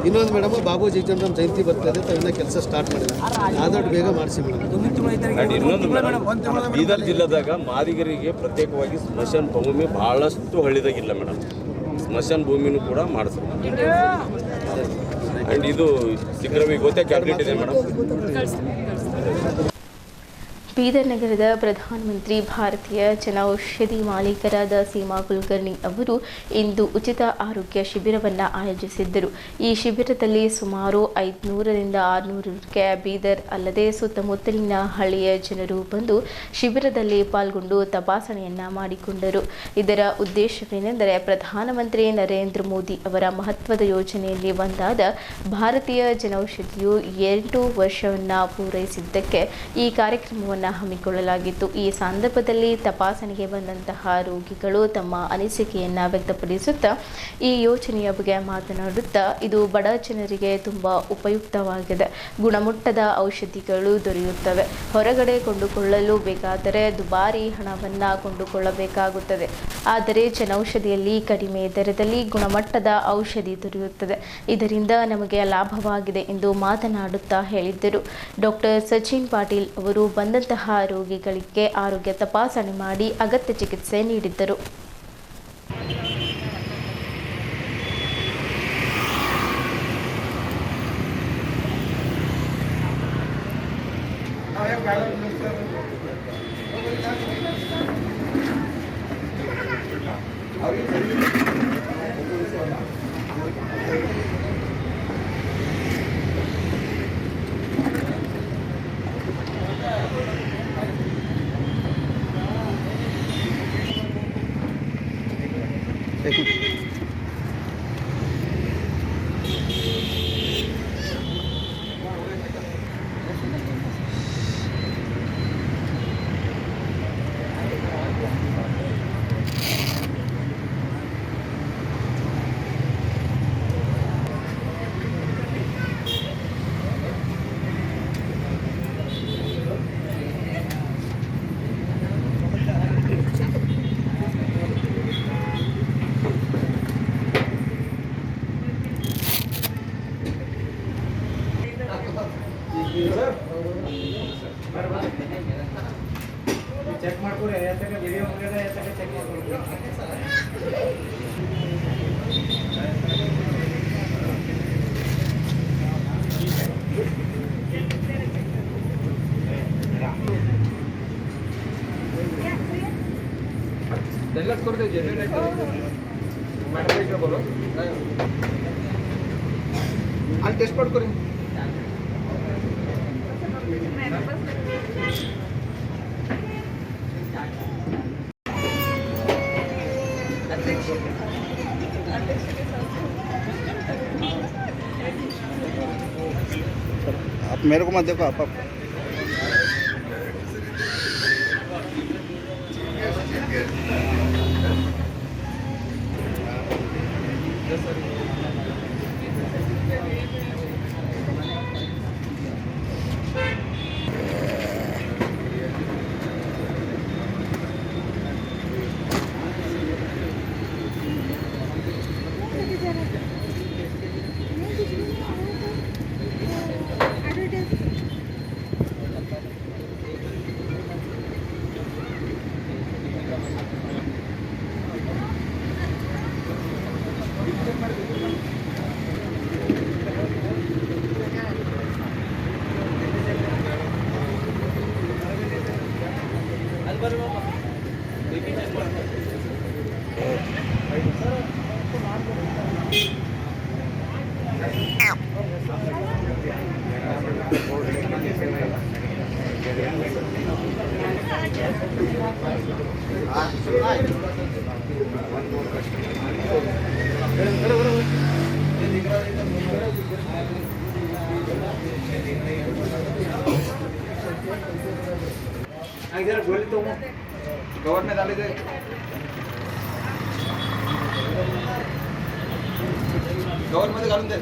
ಇನ್ನೊಂದು ಮೇಡಮ್ ಬಾಬು ಜಗಜೀವನ್ ಜಯಂತಿ ಬರ್ತದೆ, ತಾವಿನ್ನ ಕೆಲಸ ಸ್ಟಾರ್ಟ್ ಮಾಡಿದ್ದಾರೆ. ಆದಷ್ಟು ಬೇಗ ಮಾಡಿಸಿ ಮೇಡಮ್. ಇನ್ನೊಂದು ಮೇಡಮ್, ಬೀದರ್ ಜಿಲ್ಲೆದಾಗ ಮಾದಿಗರಿಗೆ ಪ್ರತ್ಯೇಕವಾಗಿ ಸ್ಮಶಾನ ಭೂಮಿ ಬಹಳಷ್ಟು ಹಳ್ಳಿದಾಗಿಲ್ಲ ಮೇಡಮ್. ಸ್ಮಶಾನ ಭೂಮಿನೂ ಕೂಡ ಮಾಡಿಸ್ಬೇಕು. ಆ್ಯಂಡ್ ಇದು ಸಿಕ್ಕರವಿ ಗೊತ್ತೇ ಕ್ಯಾಬಿನೆಟ್ ಇದೆ ಮೇಡಮ್. ಬೀದರ್ ನಗರದ ಪ್ರಧಾನಮಂತ್ರಿ ಭಾರತೀಯ ಜನೌಷಧಿ ಮಾಲೀಕರಾದ ಸೀಮಾ ಕುಲಕರ್ಣಿ ಅವರು ಇಂದು ಉಚಿತ ಆರೋಗ್ಯ ಶಿಬಿರವನ್ನು ಆಯೋಜಿಸಿದ್ದರು. ಈ ಶಿಬಿರದಲ್ಲಿ ಸುಮಾರು 500ರಿಂದ 600 ಬೀದರ್ ಅಲ್ಲದೆ ಸುತ್ತಮುತ್ತಲಿನ ಹಳ್ಳಿಯ ಜನರು ಬಂದು ಶಿಬಿರದಲ್ಲಿ ಪಾಲ್ಗೊಂಡು ತಪಾಸಣೆಯನ್ನು ಮಾಡಿಕೊಂಡರು. ಇದರ ಉದ್ದೇಶವೇನೆಂದರೆ ಪ್ರಧಾನಮಂತ್ರಿ ನರೇಂದ್ರ ಮೋದಿ ಅವರ ಮಹತ್ವದ ಯೋಜನೆಯಲ್ಲಿ ಒಂದಾದ ಭಾರತೀಯ ಜನೌಷಧಿಯು 8 ವರ್ಷವನ್ನು ಪೂರೈಸಿದ್ದಕ್ಕೆ ಈ ಕಾರ್ಯಕ್ರಮವನ್ನು ಹಮ್ಮಿಕೊಳ್ಳಲಾಗಿತ್ತು. ಈ ಸಂದರ್ಭದಲ್ಲಿ ತಪಾಸಣೆಗೆ ಬಂದಂತಹ ರೋಗಿಗಳು ತಮ್ಮ ಅನಿಸಿಕೆಯನ್ನು ವ್ಯಕ್ತಪಡಿಸುತ್ತಾ ಈ ಯೋಜನೆಯ ಬಗ್ಗೆ ಮಾತನಾಡುತ್ತಾ ಇದು ಬಡ ಜನರಿಗೆ ತುಂಬ ಉಪಯುಕ್ತವಾಗಿದೆ. ಗುಣಮಟ್ಟದ ಔಷಧಿಗಳು ದೊರೆಯುತ್ತವೆ. ಹೊರಗಡೆ ಕೊಂಡುಕೊಳ್ಳಲು ಬೇಕಾದರೆ ದುಬಾರಿ ಹಣವನ್ನು ಕೊಂಡುಕೊಳ್ಳಬೇಕಾಗುತ್ತದೆ. ಆದರೆ ಜನೌಷಧಿಯಲ್ಲಿ ಕಡಿಮೆ ದರದಲ್ಲಿ ಗುಣಮಟ್ಟದ ಔಷಧಿ ದೊರೆಯುತ್ತದೆ. ಇದರಿಂದ ನಮಗೆ ಲಾಭವಾಗಿದೆ ಎಂದು ಮಾತನಾಡುತ್ತಾ ಹೇಳಿದ್ದರು. ಡಾಕ್ಟರ್ ಸಚಿನ್ ಪಾಟೀಲ್ ಅವರು ಬಂದಂತಹ ರೋಗಿಗಳಿಗೆ ಆರೋಗ್ಯ ತಪಾಸಣೆ ಮಾಡಿ ಅಗತ್ಯ ಚಿಕಿತ್ಸೆ ನೀಡಿದ್ದರು. ಚೆಕ್ ಮಾಡ್ಕೊರಿ ವಿಡಿಯೋ ಚೆಕ್ ಮಾಡ್ಕೊರಿ. ಅಲ್ಲಿ ಟೆಸ್ಟ್ ಮಾಡ್ಕೊರಿ. आप मेरे को मत देखो, आप गोली तो कवर में डाले गए कवर मध्ये घालून दे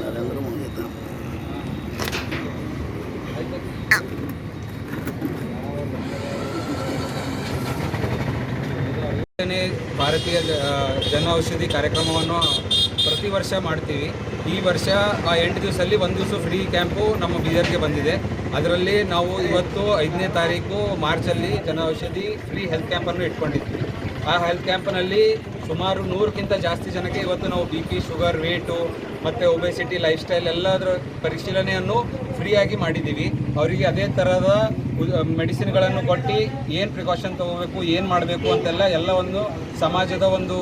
नरेंद्र मोदी ಭಾರತೀಯ ಜನ ಔಷಧಿ ಕಾರ್ಯಕ್ರಮವನ್ನು ಪ್ರತಿ ವರ್ಷ ಮಾಡ್ತೀವಿ. ಈ ವರ್ಷ ಆ 8 ದಿವಸದಲ್ಲಿ 1 ದಿವಸ ಫ್ರೀ ಕ್ಯಾಂಪು ನಮ್ಮ ಬೀದರ್ಗೆ ಬಂದಿದೆ. ಅದರಲ್ಲಿ ನಾವು ಇವತ್ತು 5ನೇ ತಾರೀಕು ಮಾರ್ಚಲ್ಲಿ ಜನ ಔಷಧಿ ಫ್ರೀ ಹೆಲ್ತ್ ಕ್ಯಾಂಪನ್ನು ಇಟ್ಕೊಂಡಿದ್ವಿ. ಆ ಹೆಲ್ತ್ ಕ್ಯಾಂಪ್ನಲ್ಲಿ ಸುಮಾರು 100ಕ್ಕಿಂತ ಜಾಸ್ತಿ ಜನಕ್ಕೆ ಇವತ್ತು ನಾವು BP, ಶುಗರ್, ವೇಟು ಮತ್ತು ಒಬೆಸಿಟಿ, ಲೈಫ್ ಸ್ಟೈಲ್ ಎಲ್ಲದರ ಪರಿಶೀಲನೆಯನ್ನು ಫ್ರೀಯಾಗಿ ಮಾಡಿದ್ದೀವಿ. ಅವರಿಗೆ ಅದೇ ಥರದ ಮೆಡಿಸಿನ್ಗಳನ್ನು ಕೊಟ್ಟು ಏನು ಪ್ರಿಕಾಷನ್ ತೊಗೋಬೇಕು, ಏನು ಮಾಡಬೇಕು ಅಂತೆಲ್ಲ ಒಂದು ಸಮಾಜದ ಒಂದು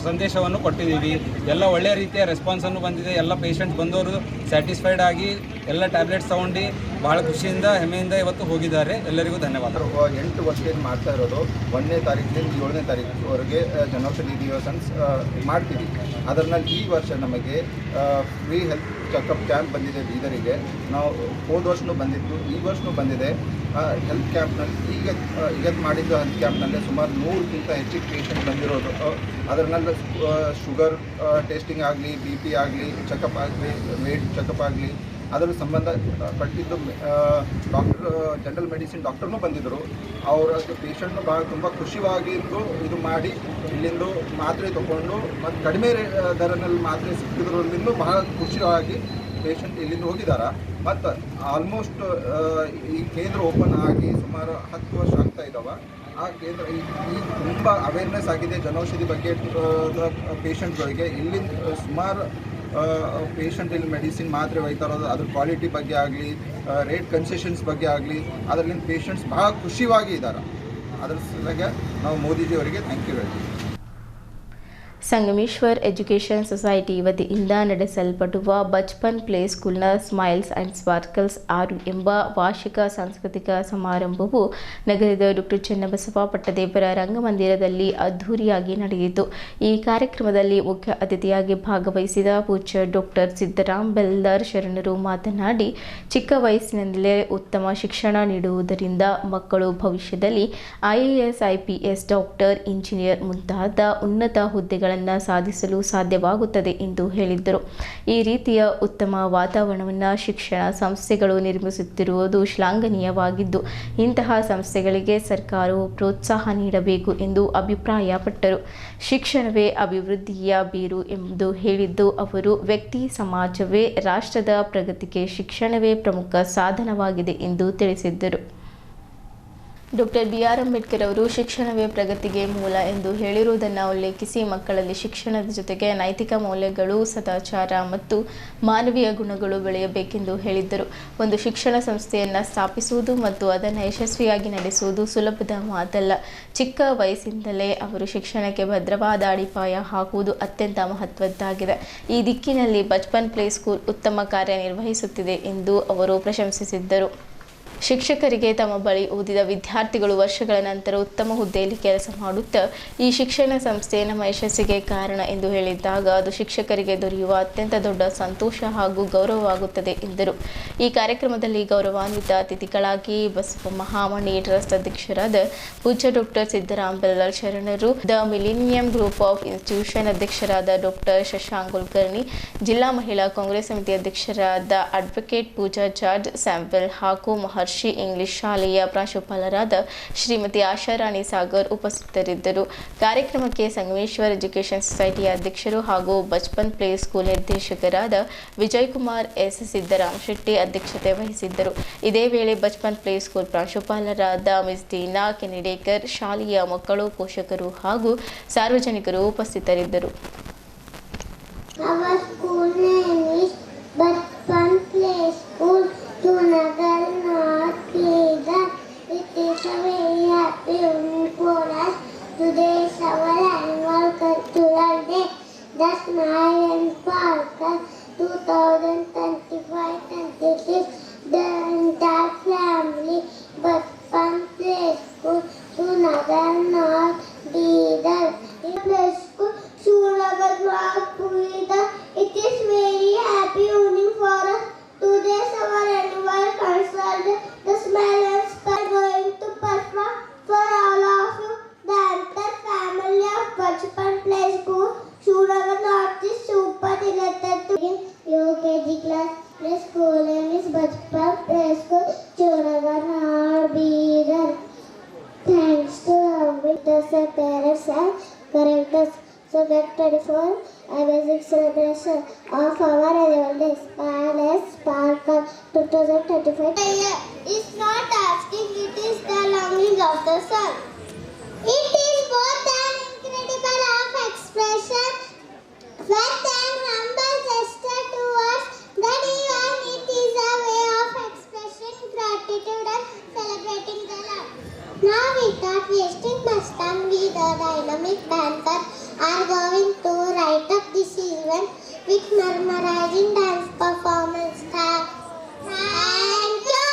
ಸಂದೇಶವನ್ನು ಕೊಟ್ಟಿದ್ದೀವಿ. ಎಲ್ಲ ಒಳ್ಳೆಯ ರೀತಿಯ ರೆಸ್ಪಾನ್ಸನ್ನು ಬಂದಿದೆ. ಎಲ್ಲ ಪೇಷಂಟ್ಸ್ ಬಂದವರು ಸ್ಯಾಟಿಸ್ಫೈಡ್ ಆಗಿ ಎಲ್ಲ ಟ್ಯಾಬ್ಲೆಟ್ಸ್ ತೊಗೊಂಡು ಭಾಳ ಖುಷಿಯಿಂದ ಹೆಮ್ಮೆಯಿಂದ ಇವತ್ತು ಹೋಗಿದ್ದಾರೆ. ಎಲ್ಲರಿಗೂ ಧನ್ಯವಾದ. 8 ವರ್ಷದಿಂದ ಮಾಡ್ತಾ ಇರೋದು 1ನೇ ತಾರೀಕಿನಿಂದ 7ನೇ ತಾರೀಕುವರೆಗೆ ಜನೌಷಧಿ ದಿವಸ ಮಾಡ್ತೀವಿ. ಅದರಲ್ಲಿ ಈ ವರ್ಷ ನಮಗೆ ಫ್ರೀ ಹೆಲ್ತ್ ಚೆಕಪ್ ಕ್ಯಾಂಪ್ ಬಂದಿದೆ ಬೀದರಿಗೆ. ನಾವು ಹೋದ ವರ್ಷವೂ ಬಂದಿತ್ತು, ಈ ವರ್ಷವೂ ಬಂದಿದೆ. ಹೆಲ್ತ್ ಕ್ಯಾಂಪ್ನಲ್ಲಿ ಈಗ ಮಾಡಿದ್ದು ಹೆಲ್ತ್ ಕ್ಯಾಂಪ್ನಲ್ಲೇ ಸುಮಾರು 100ಕ್ಕಿಂತ ಹೆಚ್ಚಿಗೆ ಪೇಷಂಟ್ ಬಂದಿರೋದು. ಅದರಲ್ಲಿ ಶುಗರ್ ಟೆಸ್ಟಿಂಗ್ ಆಗಲಿ, BP ಆಗಲಿ, ಚೆಕಪ್ ಆಗಲಿ, ವೇಟ್ ಚೆಕಪ್ ಆಗಲಿ, ಅದರ ಸಂಬಂಧ ಪಟ್ಟಿದ್ದು ಜನರಲ್ ಮೆಡಿಸಿನ್ ಡಾಕ್ಟರ್ನೂ ಬಂದಿದ್ದರು. ಅವರ ಪೇಷಂಟ್ನು ಭಾಳ ತುಂಬ ಖುಷಿಯಾಗಿದ್ದು ಇದು ಮಾಡಿ ಇಲ್ಲಿಂದ ಮಾತ್ರೆ ತೊಗೊಂಡು ಮತ್ತು ಕಡಿಮೆ ದರದಲ್ಲಿ ಮಾತ್ರೆ ಸಿಕ್ಕಿದ್ರಲ್ಲಿಂದ ಭಾಳ ಖುಷಿಯಾಗಿ ಪೇಷಂಟ್ ಇಲ್ಲಿಂದ ಹೋಗಿದ್ದಾರೆ. ಮತ್ತು ಆಲ್ಮೋಸ್ಟ್ ಈ ಕೇಂದ್ರ ಓಪನ್ ಆಗಿ ಸುಮಾರು 10 ವರ್ಷ ಆಗ್ತಾ ಇದ್ದಾವೆ. ಆ ಕೇಂದ್ರ ಈಗ ತುಂಬ ಅವೇರ್ನೆಸ್ ಆಗಿದೆ ಜನೌಷಧಿ ಬಗ್ಗೆ ಪೇಷಂಟ್ಗಳಿಗೆ. ಇಲ್ಲಿಂದ ಸುಮಾರು ಪೇಷಂಟ್ ಇಲ್ಲಿ ಮೆಡಿಸಿನ್ ಮಾತ್ರೆ ಒಯ್ತಾ ಇರೋದು, ಅದ್ರ ಕ್ವಾಲಿಟಿ ಬಗ್ಗೆ ಆಗಲಿ, ರೇಟ್ ಕನ್ಸೆಷನ್ಸ್ ಬಗ್ಗೆ ಆಗಲಿ, ಅದರಿಂದ ಪೇಷಂಟ್ಸ್ ಭಾಳ ಖುಷಿಯಾಗಿ ಇದ್ದಾರೆ. ಅದ್ರ ಸಲುವಾಗಿ ನಾವು ಮೋದಿಜಿಯವರಿಗೆ ಥ್ಯಾಂಕ್ ಯು ಹೇಳ್ತೀವಿ. ಸಂಗಮೇಶ್ವರ್ ಎಜುಕೇಷನ್ ಸೊಸೈಟಿ ವತಿಯಿಂದ ನಡೆಸಲ್ಪಡುವ ಬಚ್ಪನ್ ಪ್ಲೇ ಸ್ಕೂಲ್ನ ಸ್ಮೈಲ್ಸ್ ಆ್ಯಂಡ್ ಸ್ಪಾರ್ಕಲ್ಸ್ 6 ಎಂಬ ವಾರ್ಷಿಕ ಸಾಂಸ್ಕೃತಿಕ ಸಮಾರಂಭವು ನಗರದ ಡಾಕ್ಟರ್ ಚನ್ನಬಸವ ಪಟ್ಟದೇವರ ರಂಗಮಂದಿರದಲ್ಲಿ ಅದ್ಧೂರಿಯಾಗಿ ನಡೆಯಿತು. ಈ ಕಾರ್ಯಕ್ರಮದಲ್ಲಿ ಮುಖ್ಯ ಅತಿಥಿಯಾಗಿ ಭಾಗವಹಿಸಿದ ಪೂಜ್ಯ ಡಾಕ್ಟರ್ ಸಿದ್ದರಾಮ್ ಬೆಲ್ಲರ್ ಶರಣರು ಮಾತನಾಡಿ, ಚಿಕ್ಕ ವಯಸ್ಸಿನಿಂದಲೇ ಉತ್ತಮ ಶಿಕ್ಷಣ ನೀಡುವುದರಿಂದ ಮಕ್ಕಳು ಭವಿಷ್ಯದಲ್ಲಿ IAS, IPS, ಡಾಕ್ಟರ್, ಇಂಜಿನಿಯರ್ ಮುಂತಾದ ಉನ್ನತ ಹುದ್ದೆಗಳನ್ನು ಸಾಧಿಸಲು ಸಾಧ್ಯವಾಗುತ್ತದೆ ಎಂದು ಹೇಳಿದ್ದರು. ಈ ರೀತಿಯ ಉತ್ತಮ ವಾತಾವರಣವನ್ನು ಶಿಕ್ಷಣ ಸಂಸ್ಥೆಗಳು ನಿರ್ಮಿಸುತ್ತಿರುವುದು ಶ್ಲಾಘನೀಯವಾಗಿದ್ದು, ಇಂತಹ ಸಂಸ್ಥೆಗಳಿಗೆ ಸರ್ಕಾರವು ಪ್ರೋತ್ಸಾಹ ನೀಡಬೇಕು ಎಂದು ಅಭಿಪ್ರಾಯಪಟ್ಟರು. ಶಿಕ್ಷಣವೇ ಅಭಿವೃದ್ಧಿಯ ಬೇರು ಎಂದು ಹೇಳಿದ್ದು ಅವರು, ವ್ಯಕ್ತಿ ಸಮಾಜವೇ ರಾಷ್ಟ್ರದ ಪ್ರಗತಿಗೆ ಶಿಕ್ಷಣವೇ ಪ್ರಮುಖ ಸಾಧನವಾಗಿದೆ ಎಂದು ತಿಳಿಸಿದ್ದರು. ಡಾಕ್ಟರ್ BR ಅಂಬೇಡ್ಕರ್ ಅವರು ಶಿಕ್ಷಣವೇ ಪ್ರಗತಿಗೆ ಮೂಲ ಎಂದು ಹೇಳಿರುವುದನ್ನು ಉಲ್ಲೇಖಿಸಿ, ಮಕ್ಕಳಲ್ಲಿ ಶಿಕ್ಷಣದ ಜೊತೆಗೆ ನೈತಿಕ ಮೌಲ್ಯಗಳು, ಸದಾಚಾರ ಮತ್ತು ಮಾನವೀಯ ಗುಣಗಳು ಬೆಳೆಯಬೇಕೆಂದು ಹೇಳಿದ್ದರು. ಒಂದು ಶಿಕ್ಷಣ ಸಂಸ್ಥೆಯನ್ನು ಸ್ಥಾಪಿಸುವುದು ಮತ್ತು ಅದನ್ನು ಯಶಸ್ವಿಯಾಗಿ ನಡೆಸುವುದು ಸುಲಭದ ಮಾತಲ್ಲ. ಚಿಕ್ಕ ವಯಸ್ಸಿನಿಂದಲೇ ಅವರು ಶಿಕ್ಷಣಕ್ಕೆ ಭದ್ರವಾದ ಅಡಿಪಾಯ ಹಾಕುವುದು ಅತ್ಯಂತ ಮಹತ್ವದ್ದಾಗಿದೆ. ಈ ದಿಕ್ಕಿನಲ್ಲಿ ಬಚ್ಪನ್ ಪ್ಲೇ ಸ್ಕೂಲ್ ಉತ್ತಮ ಕಾರ್ಯನಿರ್ವಹಿಸುತ್ತಿದೆ ಎಂದು ಅವರು ಪ್ರಶಂಸಿಸಿದ್ದರು. ಶಿಕ್ಷಕರಿಗೆ ತಮ್ಮ ಬಳಿ ಓದಿದ ವಿದ್ಯಾರ್ಥಿಗಳು ವರ್ಷಗಳ ನಂತರ ಉತ್ತಮ ಹುದ್ದೆಯಲ್ಲಿ ಕೆಲಸ ಮಾಡುತ್ತಾ ಈ ಶಿಕ್ಷಣ ಸಂಸ್ಥೆ ನಮ್ಮ ಯಶಸ್ಸಿಗೆ ಕಾರಣ ಎಂದು ಹೇಳಿದ್ದಾಗ ಅದು ಶಿಕ್ಷಕರಿಗೆ ದೊರೆಯುವ ಅತ್ಯಂತ ದೊಡ್ಡ ಸಂತೋಷ ಹಾಗೂ ಗೌರವವಾಗುತ್ತದೆ ಎಂದರು. ಈ ಕಾರ್ಯಕ್ರಮದಲ್ಲಿ ಗೌರವಾನ್ವಿತ ಅತಿಥಿಗಳಾಗಿ ಬಸವ ಮಹಾಮಣಿ ಟ್ರಸ್ಟ್ ಅಧ್ಯಕ್ಷರಾದ ಪೂಜ್ಯ ಡಾಕ್ಟರ್ ಸಿದ್ದರಾಮ್ ಬೆಲ್ಲರ್ ಶರಣರು, the millennium group of institution ಅಧ್ಯಕ್ಷರಾದ ಡಾಕ್ಟರ್ ಶಶಾಂಕ್ ಕುಲಕರ್ಣಿ, ಜಿಲ್ಲಾ ಮಹಿಳಾ ಕಾಂಗ್ರೆಸ್ ಸಮಿತಿ ಅಧ್ಯಕ್ಷರಾದ ಅಡ್ವೊಕೇಟ್ ಪೂಜಾ ಜಾರ್ಜ್ ಸ್ಯಾಂಪಲ್ ಹಾಗೂ ಮಹರ್ಷಿ ಇಂಗ್ಲಿಷ್ ಶಾಲೆಯ ಪ್ರಾಂಶುಪಾಲರಾದ ಶ್ರೀಮತಿ ಆಶಾರಾಣಿ ಸಾಗರ್ ಉಪಸ್ಥಿತರಿದ್ದರು. ಕಾರ್ಯಕ್ರಮಕ್ಕೆ ಸಂಗಮೇಶ್ವರ್ ಎಜುಕೇಷನ್ ಸೊಸೈಟಿಯ ಅಧ್ಯಕ್ಷರು ಹಾಗೂ ಬಚ್ಪನ್ ಪ್ಲೇ ಸ್ಕೂಲ್ ನಿರ್ದೇಶಕರಾದ ವಿಜಯ್ ಕುಮಾರ್ S. ಸಿದ್ದರಾಮ್ ಶೆಟ್ಟಿ ಅಧ್ಯಕ್ಷತೆ ವಹಿಸಿದ್ದರು. ಇದೇ ವೇಳೆ ಬಚ್ಪನ್ ಪ್ಲೇ ಸ್ಕೂಲ್ ಪ್ರಾಂಶುಪಾಲರಾದ ಮಿಸ್ ದೀನಾ ಕೆನಿಡೇಕರ್, ಶಾಲೆಯ ಮಕ್ಕಳು, ಪೋಷಕರು ಹಾಗೂ ಸಾರ್ವಜನಿಕರು ಉಪಸ್ಥಿತರಿದ್ದರು. Nagar North Leader. It is a very happy evening for us. Today is our annual cultural day. The Smile and Sparkle 2025-26. The entire family Bachpan Play School to Nagar North Leader. Play School to Nagar North Leader. It is very happy evening for us. Today is our annual cultural day. The Smile and Sparkle going to perform for all of you. The entire family of Bachpan Play School, Srinagar North is super delighted to begin UKG class. The school name is Bachpan Play School, Srinagar North Bidar. Thanks to our witness parents and correctors. So get ready for a basic celebration of our annual day. Smile and Sparkle 2025. It's not asking, it is the longing of the sun. It is both an incredible of expression, with an humble gesture towards the divine. It is a way of expressing gratitude and celebrating the love. Now without wasting much time, we the dynamic dancers are going to light up this event with mesmerizing dance performance. Thank you.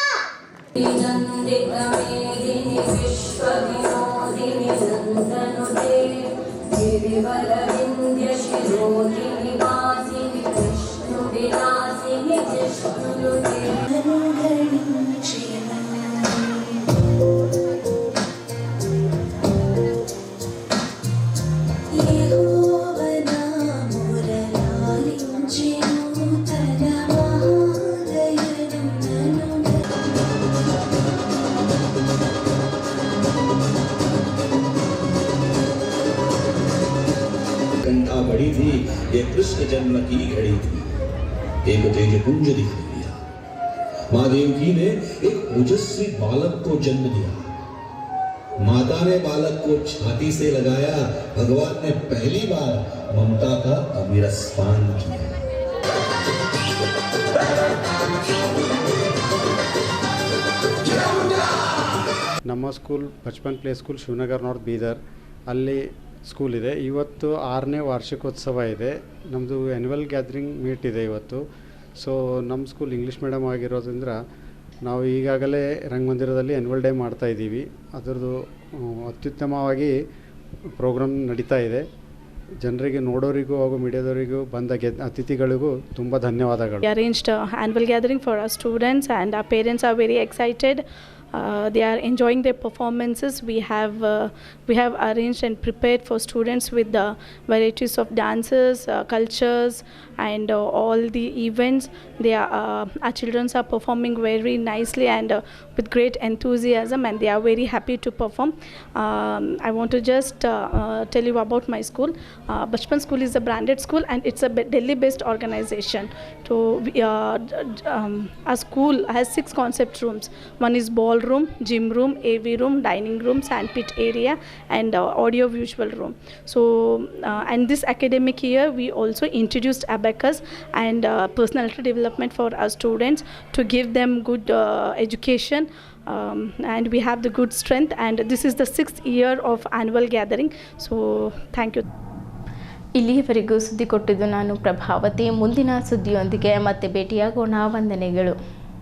घंटा बड़ी थी, ये कृष्ण जन्म की घड़ी थी। एक तेजपुंज दिखाई दिया, माँ देवकी ने एक ओजस्वी बालक को जन्म दिया। माता ने बालक को छाती से लगाया, भगवान ने पहली बार ममता का अविरस पान किया। ನಮ್ಮ school Bachpan play school Shivnagar north Bidar ಅಲ್ಲಿ ಸ್ಕೂಲ್ ಇದೆ. ಇವತ್ತು 6ನೇ ವಾರ್ಷಿಕೋತ್ಸವ ಇದೆ. ನಮ್ಮದು ಆ್ಯನ್ಯುವಲ್ ಗ್ಯಾದರಿಂಗ್ ಮೀಟ್ ಇದೆ ಇವತ್ತು. ಸೊ ನಮ್ಮ ಸ್ಕೂಲ್ ಇಂಗ್ಲೀಷ್ ಮೀಡಿಯಮ್ ಆಗಿರೋದ್ರಿಂದ ನಾವು ಈಗಾಗಲೇ ರಂಗಮಂದಿರದಲ್ಲಿ ಆ್ಯನ್ಯುವಲ್ ಡೇ ಮಾಡ್ತಾಯಿದ್ದೀವಿ. ಅದರದ್ದು ಅತ್ಯುತ್ತಮವಾಗಿ ಪ್ರೋಗ್ರಾಮ್ ನಡೀತಾ ಇದೆ. ಜನರಿಗೆ ನೋಡೋರಿಗೂ ಹಾಗೂ ಮೀಡಿಯಾದವರಿಗೂ ಬಂದ ಅತಿಥಿಗಳಿಗೂ ತುಂಬ ಧನ್ಯವಾದಗಳು. We arranged annual gathering for our students and our parents are very excited. They are enjoying their performances. We have arranged and prepared for students with the varieties of dances, cultures, and all the events. Our children are performing very nicely and with great enthusiasm, and they are very happy to perform. I want to just tell you about my school. Bachpan School is a branded school and it's a Delhi-based organization. So our school has 6 concept rooms. One is ballroom, gym room, AV room, dining room, sandpit area, and audio visual room. So and this academic year we also introduced abacus and personality development for our students to give them good education, and we have the good strength, and this is the 6th year of annual gathering. So thank you. ಇಲ್ಲಿಯವರೆಗೂ ಸುದ್ದಿ ಕೊಟ್ಟಿದ್ದು ನಾನು ಪ್ರಭಾವತಿ. ಮುಂದಿನ ಸುದ್ದಿಯೊಂದಿಗೆ ಮತ್ತೆ ಭೇಟಿಯಾಗೋಣ. ವಂದನೆಗಳು.